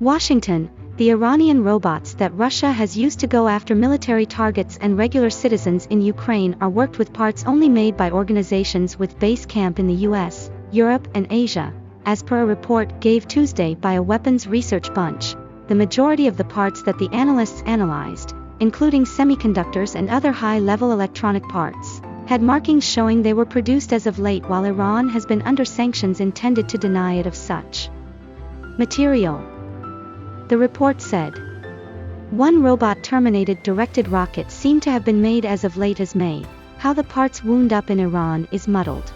Washington, the Iranian robots that Russia has used to go after military targets and regular citizens in Ukraine are worked with parts only made by organizations with base camp in the US, Europe and Asia, as per a report gave Tuesday by a weapons research bunch. The majority of the parts that the analysts analyzed, including semiconductors and other high-level electronic parts, had markings showing they were produced as of late, while Iran has been under sanctions intended to deny it of such material. The report said. One robot-terminated directed rocket seemed to have been made as of late as May. How the parts wound up in Iran is muddled.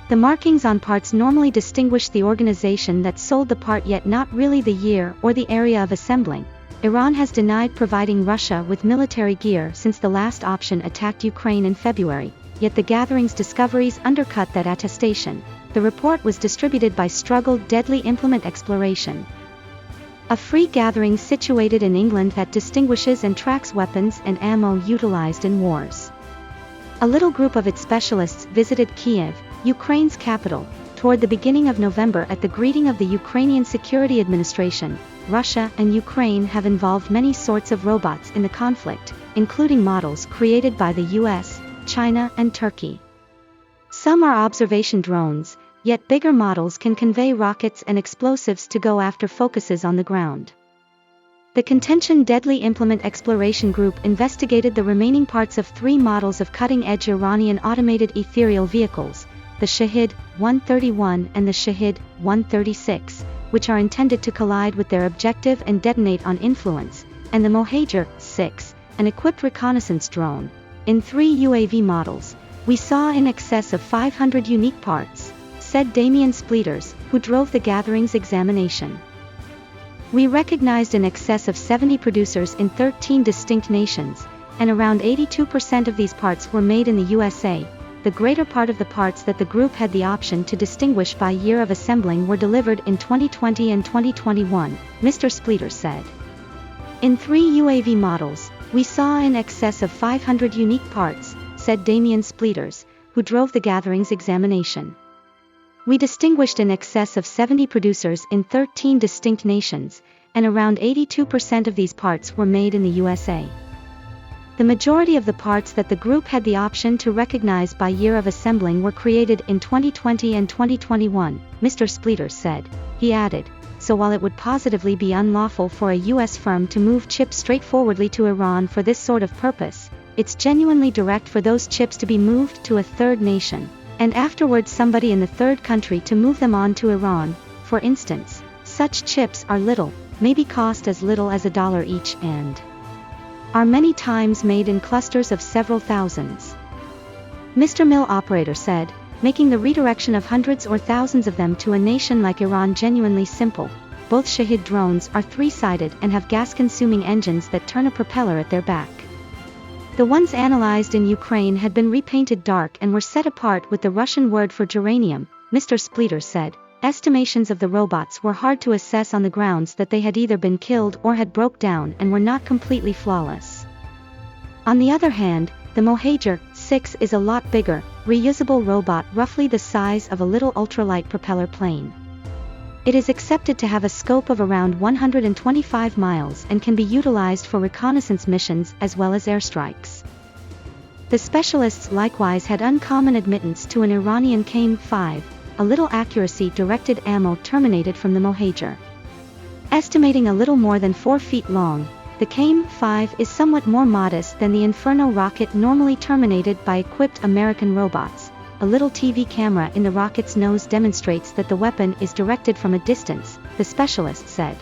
The markings on parts normally distinguish the organization that sold the part, yet not really the year or the area of assembling. Iran has denied providing Russia with military gear since the last option attacked Ukraine in February, yet the gathering's discoveries undercut that attestation. The report was distributed by Struggled Deadly Implement Exploration, a free gathering situated in England that distinguishes and tracks weapons and ammo utilized in wars. A little group of its specialists visited Kiev, Ukraine's capital, toward the beginning of November at the greeting of the Ukrainian Security Administration. Russia and Ukraine have involved many sorts of robots in the conflict, including models created by the US, China and Turkey. Some are observation drones, yet bigger models can convey rockets and explosives to go after focuses on the ground. The Contention Deadly Implement Exploration Group investigated the remaining parts of 3 models of cutting-edge Iranian automated ethereal vehicles, the Shahid-131 and the Shahid-136, which are intended to collide with their objective and detonate on influence, and the Mohajer-6, an equipped reconnaissance drone. In 3 UAV models, we saw in excess of 500 unique parts, said Damian Spleeters, who drove the gathering's examination. We recognized in excess of 70 producers in 13 distinct nations, and around 82% of these parts were made in the USA. The greater part of the parts that the group had the option to distinguish by year of assembling were delivered in 2020 and 2021, Mr. Spleeters said. In 3 UAV models, we saw in excess of 500 unique parts, said Damian Spleeters, who drove the gathering's examination. We distinguished in excess of 70 producers in 13 distinct nations, and around 82% of these parts were made in the USA. The majority of the parts that the group had the option to recognize by year of assembling were created in 2020 and 2021, Mr. Spleeters said. He added, so while it would positively be unlawful for a US firm to move chips straightforwardly to Iran for this sort of purpose, it's genuinely direct for those chips to be moved to a third nation, and afterwards somebody in the third country to move them on to Iran. For instance, such chips are little, maybe cost as little as $1 each, and are many times made in clusters of several thousands. Mr. Mill operator said, making the redirection of hundreds or thousands of them to a nation like Iran genuinely simple. Both Shahid drones are 3-sided and have gas-consuming engines that turn a propeller at their back. The ones analyzed in Ukraine had been repainted dark and were set apart with the Russian word for geranium, Mr. Spleeters said. Estimations of the robots were hard to assess on the grounds that they had either been killed or had broke down and were not completely flawless. On the other hand, the Mohajer-6 is a lot bigger, reusable robot roughly the size of a little ultralight propeller plane. It is accepted to have a scope of around 125 miles and can be utilized for reconnaissance missions as well as airstrikes. The specialists likewise had uncommon admittance to an Iranian Kame-5, a little accuracy-directed ammo terminated from the Mohajer. Estimating a little more than 4 feet long, the Kame-5 is somewhat more modest than the Inferno rocket normally terminated by equipped American robots. A little TV camera in the rocket's nose demonstrates that the weapon is directed from a distance, the specialist said.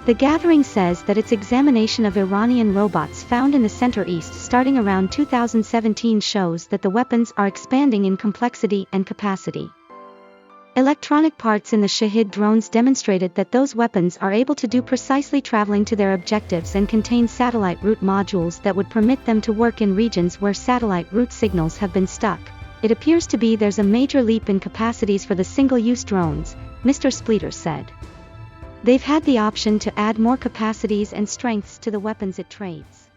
The gathering says that its examination of Iranian robots found in the Center East starting around 2017 shows that the weapons are expanding in complexity and capacity. Electronic parts in the Shahid drones demonstrated that those weapons are able to do precisely traveling to their objectives and contain satellite route modules that would permit them to work in regions where satellite route signals have been stuck. It appears to be there's a major leap in capacities for the single-use drones, Mr. Spleeters said. They've had the option to add more capacities and strengths to the weapons it trades.